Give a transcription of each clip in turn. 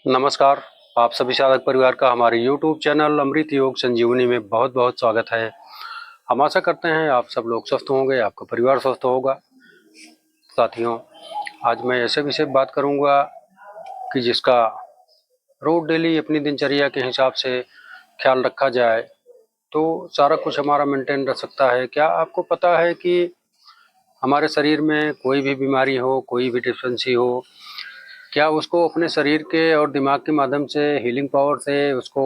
नमस्कार। आप सभी साधक परिवार का हमारे YouTube चैनल अमृत योग संजीवनी में बहुत बहुत स्वागत है। हम आशा करते हैं आप सब लोग स्वस्थ होंगे, आपका परिवार स्वस्थ होगा। साथियों, आज मैं ऐसे विषय पर बात करूंगा कि जिसका रोज डेली अपनी दिनचर्या के हिसाब से ख्याल रखा जाए तो सारा कुछ हमारा मेंटेन रह सकता है। क्या आपको पता है कि हमारे शरीर में कोई भी बीमारी हो, कोई भी डिफिशिएंसी हो, क्या उसको अपने शरीर के और दिमाग के माध्यम से हीलिंग पावर से उसको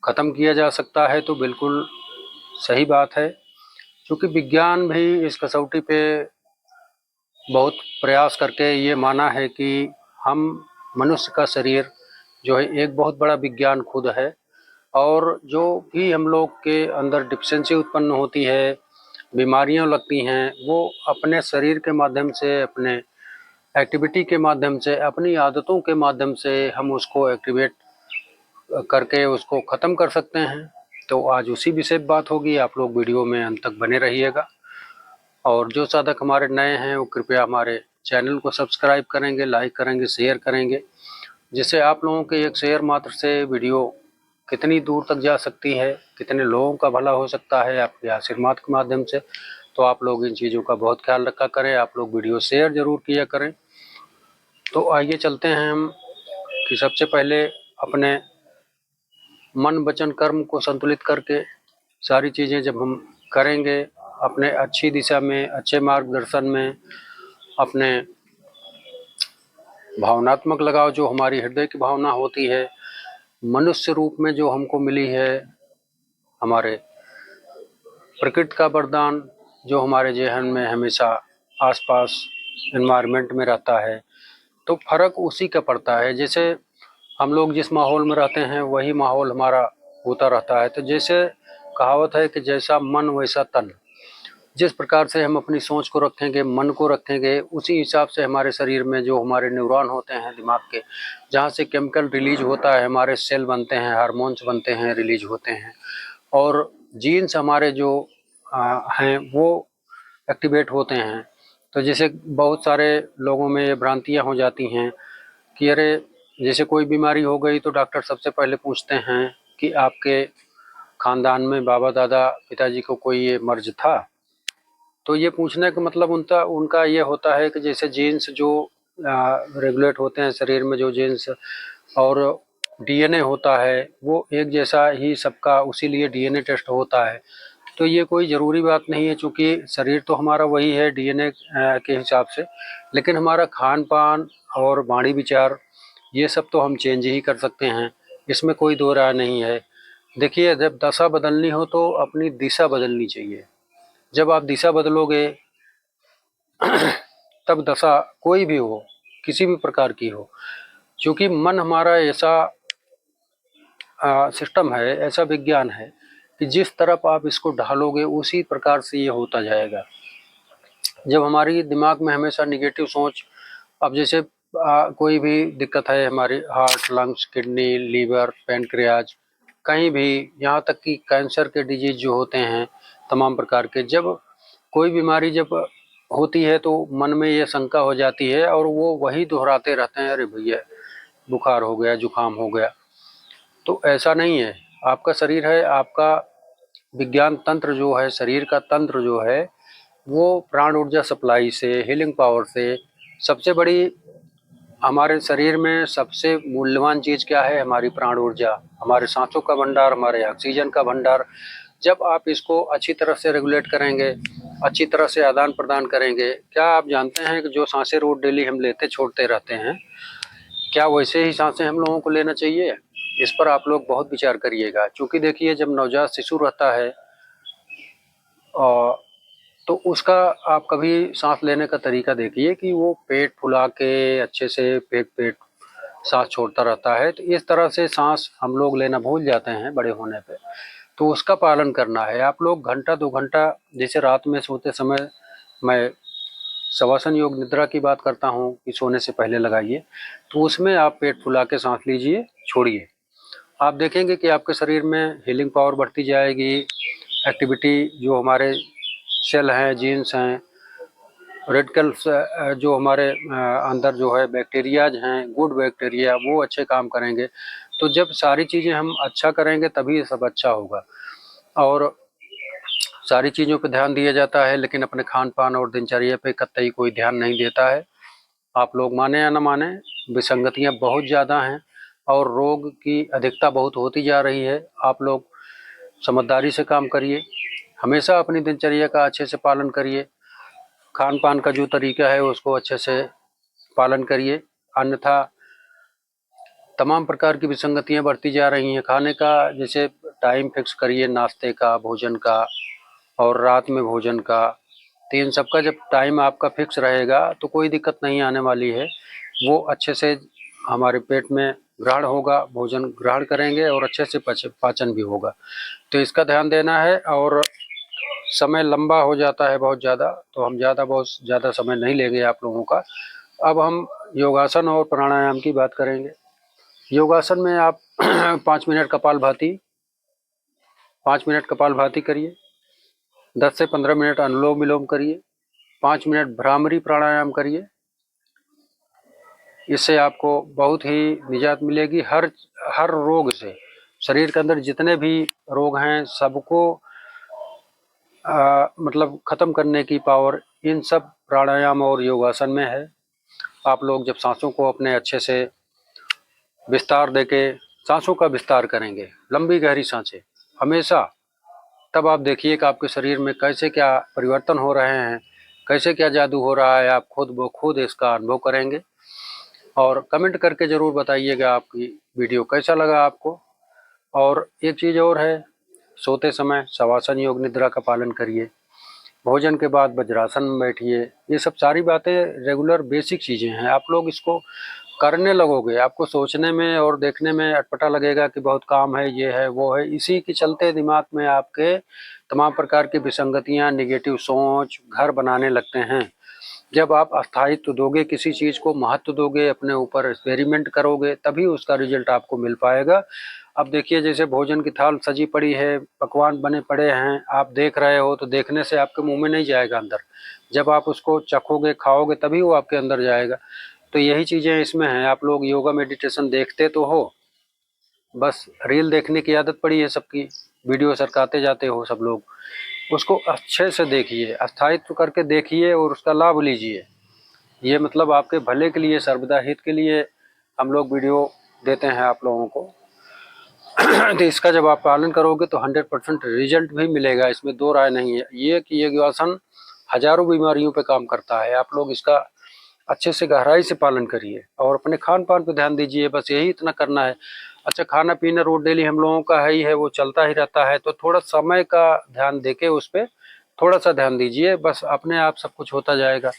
ख़त्म किया जा सकता है? तो बिल्कुल सही बात है, क्योंकि विज्ञान भी इस कसौटी पे बहुत प्रयास करके ये माना है कि हम मनुष्य का शरीर जो है एक बहुत बड़ा विज्ञान खुद है, और जो भी हम लोग के अंदर डिफिशिएंसी उत्पन्न होती है, बीमारियां लगती हैं, वो अपने शरीर के माध्यम से, अपने एक्टिविटी के माध्यम से, अपनी आदतों के माध्यम से हम उसको एक्टिवेट करके उसको ख़त्म कर सकते हैं। तो आज उसी विषय पर बात होगी। आप लोग वीडियो में अंत तक बने रहिएगा, और जो साधक हमारे नए हैं वो कृपया हमारे चैनल को सब्सक्राइब करेंगे, लाइक करेंगे, शेयर करेंगे, जिससे आप लोगों के एक शेयर मात्र से वीडियो कितनी दूर तक जा सकती है, कितने लोगों का भला हो सकता है आपके आशीर्वाद के माध्यम से। तो आप लोग इन चीज़ों का बहुत ख्याल रखा करें, आप लोग वीडियो शेयर ज़रूर किया करें। तो आइए चलते हैं हम कि सबसे पहले अपने मन वचन कर्म को संतुलित करके सारी चीज़ें जब हम करेंगे, अपने अच्छी दिशा में, अच्छे मार्गदर्शन में, अपने भावनात्मक लगाव जो हमारी हृदय की भावना होती है, मनुष्य रूप में जो हमको मिली है, हमारे प्रकृति का वरदान जो हमारे जेहन में हमेशा आसपास एनवायरनमेंट में रहता है, तो फर्क उसी का पड़ता है। जैसे हम लोग जिस माहौल में रहते हैं वही माहौल हमारा होता रहता है। तो जैसे कहावत है कि जैसा मन वैसा तन, जिस प्रकार से हम अपनी सोच को रखेंगे, मन को रखेंगे, उसी हिसाब से हमारे शरीर में जो हमारे न्यूरॉन होते हैं दिमाग के, जहाँ से केमिकल रिलीज होता है, हमारे सेल बनते हैं, हार्मोन्स बनते हैं, रिलीज होते हैं, और जीन्स हमारे जो हैं वो एक्टिवेट होते हैं। तो जैसे बहुत सारे लोगों में ये भ्रांतियाँ हो जाती हैं कि अरे जैसे कोई बीमारी हो गई तो डॉक्टर सबसे पहले पूछते हैं कि आपके खानदान में बाबा दादा पिताजी को कोई ये मर्ज था। तो ये पूछने का मतलब उनका उनका ये होता है कि जैसे जीन्स जो रेगुलेट होते हैं शरीर में, जो जीन्स और डीएनए होता है वो एक जैसा ही सबका, उसी लिए डीएनए टेस्ट होता है। तो ये कोई ज़रूरी बात नहीं है, चूँकि शरीर तो हमारा वही है डीएनए के हिसाब से, लेकिन हमारा खान पान और वाणी विचार ये सब तो हम चेंज ही कर सकते हैं, इसमें कोई दो राय नहीं है। देखिए, जब दशा बदलनी हो तो अपनी दिशा बदलनी चाहिए। जब आप दिशा बदलोगे तब दशा कोई भी हो, किसी भी प्रकार की हो, क्योंकि मन हमारा ऐसा सिस्टम है, ऐसा विज्ञान है कि जिस तरफ आप इसको ढालोगे उसी प्रकार से ये होता जाएगा। जब हमारी दिमाग में हमेशा निगेटिव सोच, अब जैसे कोई भी दिक्कत है, हमारी heart, lungs, kidney, liver, pancreas, कहीं भी, यहाँ तक कि कैंसर के डिजीज जो होते हैं तमाम प्रकार के, जब कोई बीमारी जब होती है तो मन में ये शंका हो जाती है और वो वही दोहराते रहते हैं, अरे भैया बुखार हो गया, जुकाम हो गया। तो ऐसा नहीं है, आपका शरीर है, आपका विज्ञान तंत्र जो है, शरीर का तंत्र जो है, वो प्राण ऊर्जा सप्लाई से, हीलिंग पावर से, सबसे बड़ी हमारे शरीर में सबसे मूल्यवान चीज़ क्या है? हमारी प्राण ऊर्जा, हमारे सांसों का भंडार, हमारे ऑक्सीजन का भंडार। जब आप इसको अच्छी तरह से रेगुलेट करेंगे, अच्छी तरह से आदान प्रदान करेंगे, क्या आप जानते हैं कि जो सांसें रोज डेली हम लेते छोड़ते रहते हैं, क्या वैसे ही सांसें हम लोगों को लेना चाहिए? इस पर आप लोग बहुत विचार करिएगा, क्योंकि देखिए जब नवजात शिशु रहता है और तो उसका आप कभी सांस लेने का तरीका देखिए कि वो पेट फुला के अच्छे से पेट पेट सांस छोड़ता रहता है। तो इस तरह से सांस हम लोग लेना भूल जाते हैं बड़े होने पे, तो उसका पालन करना है। आप लोग घंटा 2 घंटा, जैसे रात में सोते समय मैं शवासन योग निद्रा की बात करता हूँ कि सोने से पहले लगाइए, तो उसमें आप पेट फुला के सांस लीजिए, छोड़िए। आप देखेंगे कि आपके शरीर में हीलिंग पावर बढ़ती जाएगी, एक्टिविटी जो हमारे सेल हैं, जीन्स हैं, रेडिकल्स जो हमारे अंदर जो है बैक्टीरियाज हैं, गुड बैक्टीरिया, वो अच्छे काम करेंगे। तो जब सारी चीज़ें हम अच्छा करेंगे तभी सब अच्छा होगा। और सारी चीज़ों पे ध्यान दिया जाता है, लेकिन अपने खान पान और दिनचर्या पे कतई कोई ध्यान नहीं देता है। आप लोग माने या न माने, विसंगतियाँ बहुत ज़्यादा हैं और रोग की अधिकता बहुत होती जा रही है। आप लोग समझदारी से काम करिए, हमेशा अपनी दिनचर्या का अच्छे से पालन करिए, खान पान का जो तरीका है उसको अच्छे से पालन करिए, अन्यथा तमाम प्रकार की विसंगतियाँ बढ़ती जा रही हैं। खाने का जैसे टाइम फिक्स करिए, नाश्ते का, भोजन का और रात में भोजन का। तो इन सब का जब टाइम आपका फिक्स रहेगा तो कोई दिक्कत नहीं आने वाली है। वो अच्छे से हमारे पेट में ग्रहण होगा, भोजन ग्रहण करेंगे और अच्छे से पाचन भी होगा। तो इसका ध्यान देना है। और समय लंबा हो जाता है बहुत ज़्यादा, तो हम बहुत ज़्यादा समय नहीं लेंगे आप लोगों का। अब हम योगासन और प्राणायाम की बात करेंगे। योगासन में आप 5 मिनट कपाल भाती करिए, 10 से 15 मिनट अनुलोम विलोम करिए, 5 मिनट भ्रामरी प्राणायाम करिए। इससे आपको बहुत ही निजात मिलेगी हर रोग से। शरीर के अंदर जितने भी रोग हैं सबको मतलब ख़त्म करने की पावर इन सब प्राणायाम और योगासन में है। आप लोग जब सांसों को अपने अच्छे से विस्तार देके सांसों का विस्तार करेंगे, लंबी गहरी सांसें हमेशा, तब आप देखिए कि आपके शरीर में कैसे क्या परिवर्तन हो रहे हैं, कैसे क्या जादू हो रहा है। आप खुद ब खुद इसका अनुभव करेंगे। और कमेंट करके ज़रूर बताइएगा आपकी वीडियो कैसा लगा आपको। और एक चीज़ और है, सोते समय शवासन योग निद्रा का पालन करिए, भोजन के बाद वज्रासन में बैठिए। ये सब सारी बातें रेगुलर बेसिक चीज़ें हैं। आप लोग इसको करने लगोगे, आपको सोचने में और देखने में अटपटा लगेगा कि बहुत काम है, ये है, वो है। इसी के चलते दिमाग में आपके तमाम प्रकार की विसंगतियाँ, नेगेटिव सोच घर बनाने लगते हैं। जब आप स्थायित्व दोगे, किसी चीज़ को महत्व दोगे, अपने ऊपर एक्सपेरिमेंट करोगे, तभी उसका रिजल्ट आपको मिल पाएगा। अब देखिए, जैसे भोजन की थाल सजी पड़ी है, पकवान बने पड़े हैं, आप देख रहे हो, तो देखने से आपके मुंह में नहीं जाएगा अंदर। जब आप उसको चखोगे, खाओगे, तभी वो आपके अंदर जाएगा। तो यही चीज़ें इसमें हैं। आप लोग योगा मेडिटेशन देखते तो हो, बस रील देखने की आदत पड़ी है सबकी, वीडियो सरकाते जाते हो सब लोग। उसको अच्छे से देखिए, स्थायित्व करके देखिए और उसका लाभ लीजिए। ये मतलब आपके भले के लिए, सर्वदा हित के लिए हम लोग वीडियो देते हैं आप लोगों को। तो इसका जब आप पालन करोगे तो 100% रिजल्ट भी मिलेगा, इसमें दो राय नहीं है। ये कि योगासन हजारों बीमारियों पे काम करता है। आप लोग इसका अच्छे से गहराई से पालन करिए और अपने खान पान पे ध्यान दीजिए, बस यही इतना करना है। अच्छा, खाना पीना रोज डेली हम लोगों का है ही है, वो चलता ही रहता है, तो थोड़ा समय का ध्यान देके उस पर थोड़ा सा ध्यान दीजिए, बस अपने आप सब कुछ होता जाएगा।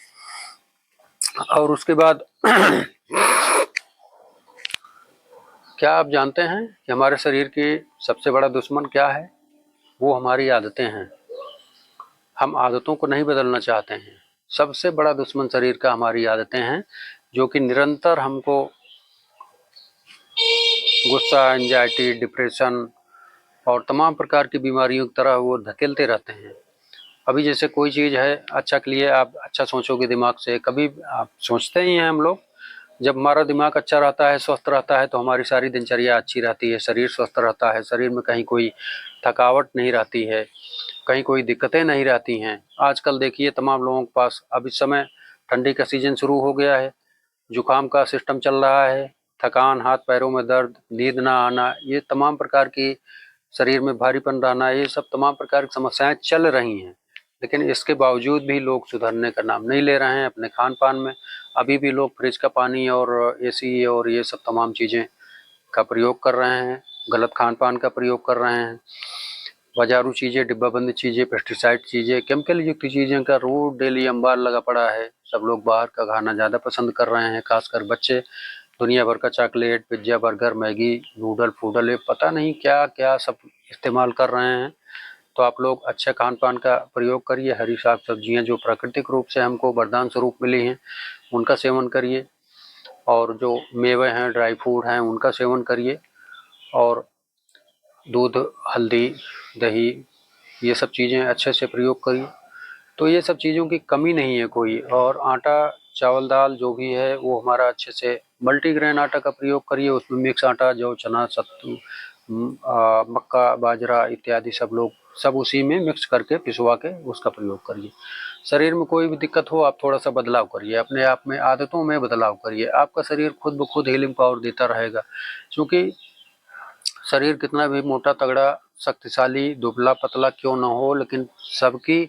और उसके बाद क्या आप जानते हैं कि हमारे शरीर की सबसे बड़ा दुश्मन क्या है? वो हमारी आदतें हैं। हम आदतों को नहीं बदलना चाहते हैं। सबसे बड़ा दुश्मन शरीर का हमारी आदतें हैं, जो कि निरंतर हमको गुस्सा, एंजाइटी, डिप्रेशन और तमाम प्रकार की बीमारियों की तरह वो धकेलते रहते हैं। अभी जैसे कोई चीज़ है, अच्छा के लिए आप अच्छा सोचोगे दिमाग से, कभी आप सोचते ही हैं हम लोग। जब हमारा दिमाग अच्छा रहता है, स्वस्थ रहता है, तो हमारी सारी दिनचर्या अच्छी रहती है, शरीर स्वस्थ रहता है, शरीर में कहीं कोई थकावट नहीं रहती है, कहीं कोई दिक्कतें नहीं रहती हैं। आजकल देखिए तमाम लोगों के पास, अब इस समय ठंडी का सीजन शुरू हो गया है, जुकाम का सिस्टम चल रहा है, थकान, हाथ पैरों में दर्द, नींद ना आना, ये तमाम प्रकार की शरीर में भारीपन रहना, ये सब तमाम प्रकार की समस्याएं चल रही हैं। लेकिन इसके बावजूद भी लोग सुधरने का नाम नहीं ले रहे हैं अपने खान पान में। अभी भी लोग फ्रिज का पानी और एसी और ये सब तमाम चीज़ें का प्रयोग कर रहे हैं, गलत खान पान का प्रयोग कर रहे हैं। बाजारू चीज़ें, डिब्बाबंद चीज़ें, पेस्टिसाइड चीज़ें, केमिकल युक्त चीज़ें का रोज डेली अंबार लगा पड़ा है। सब लोग बाहर का खाना ज़्यादा पसंद कर रहे हैं, खासकर बच्चे। दुनिया भर का chocolate, pizza, burger, Maggi, noodle फूडल, ये पता नहीं क्या क्या सब इस्तेमाल कर रहे हैं। तो आप लोग अच्छे खान पान का प्रयोग करिए, हरी साग सब्जियाँ जो प्राकृतिक रूप से हमको वरदान स्वरूप मिली हैं उनका सेवन करिए, और जो मेवे हैं, ड्राई फ्रूट हैं, उनका सेवन करिए। और दूध, हल्दी, दही, ये सब चीज़ें अच्छे से प्रयोग करिए। तो ये सब चीज़ों की कमी नहीं है कोई। और आटा, चावल, दाल जो भी है वो हमारा अच्छे से मल्टीग्रेन आटा का प्रयोग करिए। उसमें मिक्स आटा, जौ, चना, सत्तू, मक्का, बाजरा इत्यादि सब उसी में मिक्स करके पिसवा के उसका प्रयोग करिए। शरीर में कोई भी दिक्कत हो आप थोड़ा सा बदलाव करिए, अपने आप में आदतों में बदलाव करिए, आपका शरीर खुद ब खुद हीलिंग पावर देता रहेगा। क्योंकि शरीर कितना भी मोटा तगड़ा, शक्तिशाली, दुबला पतला क्यों ना हो, लेकिन सबकी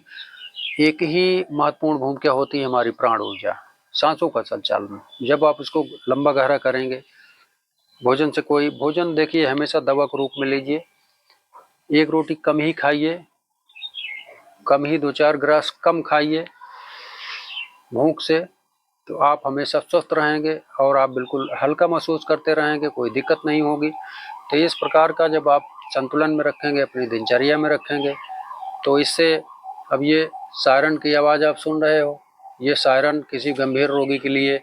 एक ही महत्वपूर्ण भूमिका होती है, हमारी प्राण ऊर्जा, सांसों का संचालन। जब आप इसको लंबा गहरा करेंगे, भोजन देखिए हमेशा दवा के रूप में लीजिए। एक रोटी कम ही खाइए, कम ही 2-4 ग्रास कम खाइए भूख से, तो आप हमेशा स्वस्थ रहेंगे और आप बिल्कुल हल्का महसूस करते रहेंगे, कोई दिक्कत नहीं होगी। तो इस प्रकार का जब आप संतुलन में रखेंगे, अपनी दिनचर्या में रखेंगे, तो इससे अब ये सायरन की आवाज़ आप सुन रहे हो, ये सायरन किसी गंभीर रोगी के लिए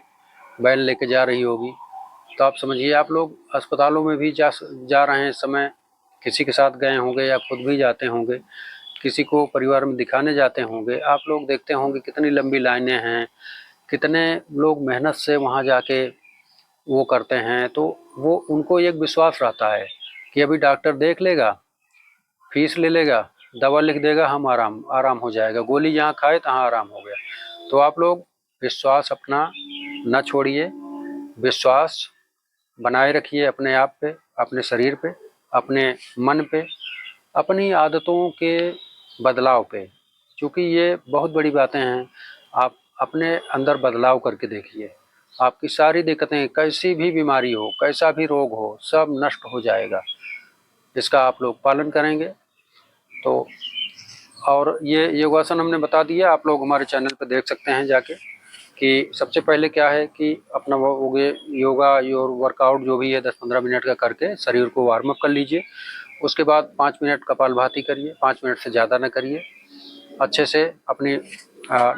बैल लेके जा रही होगी। तो आप समझिए, आप लोग अस्पतालों में भी जा रहे हैं, समय किसी के साथ गए होंगे या खुद भी जाते होंगे, किसी को परिवार में दिखाने जाते होंगे, आप लोग देखते होंगे कितनी लंबी लाइनें हैं, कितने लोग मेहनत से वहाँ जाके वो करते हैं। तो वो उनको एक विश्वास रहता है कि अभी डॉक्टर देख लेगा, फीस ले लेगा, दवा लिख देगा, हम आराम हो जाएगा, गोली जहाँ खाए तहाँ आराम हो गया। तो आप लोग विश्वास अपना न छोड़िए, विश्वास बनाए रखिए अपने आप पे, अपने शरीर पे, अपने मन पे, अपनी आदतों के बदलाव पे। क्योंकि ये बहुत बड़ी बातें हैं। आप अपने अंदर बदलाव करके देखिए, आपकी सारी दिक्कतें, कैसी भी बीमारी हो, कैसा भी रोग हो, सब नष्ट हो जाएगा। इसका आप लोग पालन करेंगे तो। और ये योगासन हमने बता दिया, आप लोग हमारे चैनल पर देख सकते हैं जाके, कि सबसे पहले क्या है कि अपना वो योगा और वर्कआउट जो भी है 10-15 मिनट का करके शरीर को वार्म अप कर लीजिए। उसके बाद 5 मिनट कपालभाति करिए, 5 मिनट से ज़्यादा न करिए। अच्छे से अपनी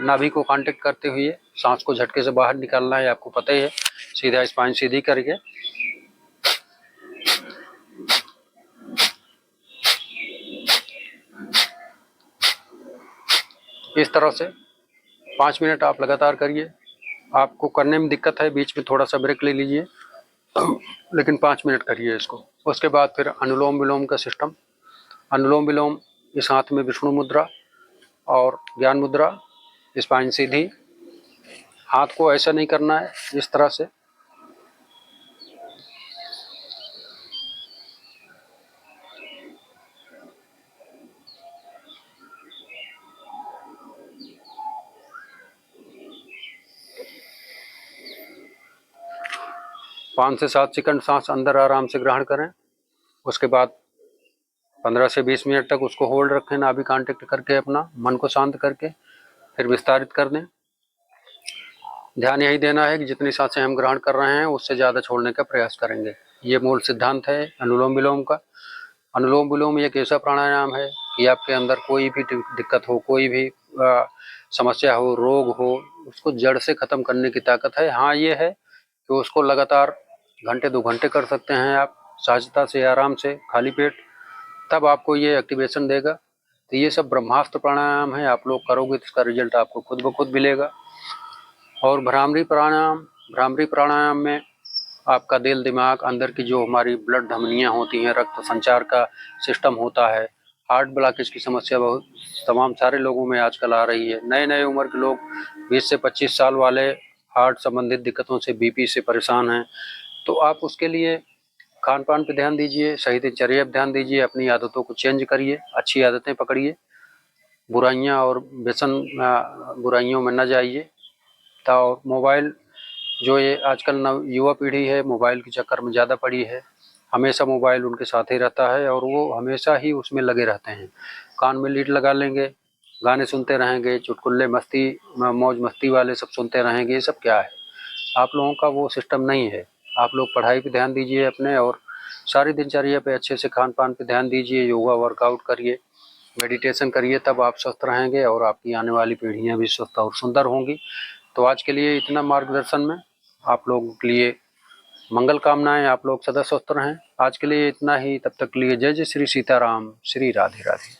नाभि को कांटेक्ट करते हुए सांस को झटके से बाहर निकालना है, आपको पता ही है। सीधा स्पाइन सीधी करके इस तरह से 5 मिनट आप लगातार करिए। आपको करने में दिक्कत है, बीच में थोड़ा सा ब्रेक ले लीजिए, लेकिन 5 मिनट करिए इसको। उसके बाद फिर अनुलोम विलोम का सिस्टम, अनुलोम विलोम इस हाथ में विष्णु मुद्रा और ज्ञान मुद्रा, स्पाइन सीधी, हाथ को ऐसा नहीं करना है, इस तरह से। पाँच से 7 सेकंड सांस अंदर आराम से ग्रहण करें। उसके बाद 15 से 20 मिनट तक उसको होल्ड रखें, नाभि कांटेक्ट करके, अपना मन को शांत करके, फिर विस्तारित कर दें। ध्यान यही देना है कि जितनी सांसें हम ग्रहण कर रहे हैं उससे ज़्यादा छोड़ने का प्रयास करेंगे। ये मूल सिद्धांत है अनुलोम विलोम का। अनुलोम विलोम एक ऐसा प्राणायाम है कि आपके अंदर कोई भी दिक्कत हो, कोई भी समस्या हो, रोग हो, उसको जड़ से ख़त्म करने की ताकत है। हाँ, ये है कि उसको लगातार घंटे 2 घंटे कर सकते हैं आप, सहजता से, आराम से, खाली पेट, तब आपको ये एक्टिवेशन देगा। तो ये सब ब्रह्मास्त्र प्राणायाम है, आप लोग करोगे तो इसका रिजल्ट आपको खुद ब खुद मिलेगा। और भ्रामरी प्राणायाम में आपका दिल, दिमाग, अंदर की जो हमारी ब्लड धमनियाँ होती हैं, रक्त संचार का सिस्टम होता है, हार्ट ब्लॉकेज की समस्या बहुत तमाम सारे लोगों में आजकल आ रही है। नए नए उम्र के लोग 20 से 25 साल वाले हार्ट संबंधित दिक्कतों से, बीपी से परेशान हैं। तो आप उसके लिए खान पान पर ध्यान दीजिए, सही दिनचर्या पर ध्यान दीजिए, अपनी आदतों को चेंज करिए, अच्छी आदतें पकड़िए, बुराइयाँ और व्यसन बुराइयों में न जाइए। और मोबाइल, जो ये आजकल नव युवा पीढ़ी है, मोबाइल के चक्कर में ज़्यादा पड़ी है, हमेशा मोबाइल उनके साथ ही रहता है और वो हमेशा ही उसमें लगे रहते हैं। कान में लीड लगा लेंगे, गाने सुनते रहेंगे, चुटकुल्ले, मस्ती, मौज मस्ती वाले सब सुनते रहेंगे। ये सब क्या है? आप लोगों का वो सिस्टम नहीं है। आप लोग पढ़ाई पे ध्यान दीजिए अपने, और सारी दिनचर्या पे अच्छे से खान पान पे ध्यान दीजिए, योगा वर्कआउट करिए, मेडिटेशन करिए, तब आप स्वस्थ रहेंगे और आपकी आने वाली पीढ़ियाँ भी स्वस्थ और सुंदर होंगी। तो आज के लिए इतना मार्गदर्शन में आप लोगों के लिए मंगल कामनाएं, आप लोग सदा स्वस्थ रहें। आज के लिए इतना ही, तब तक के लिए जय जय श्री सीताराम, श्री राधे राधे।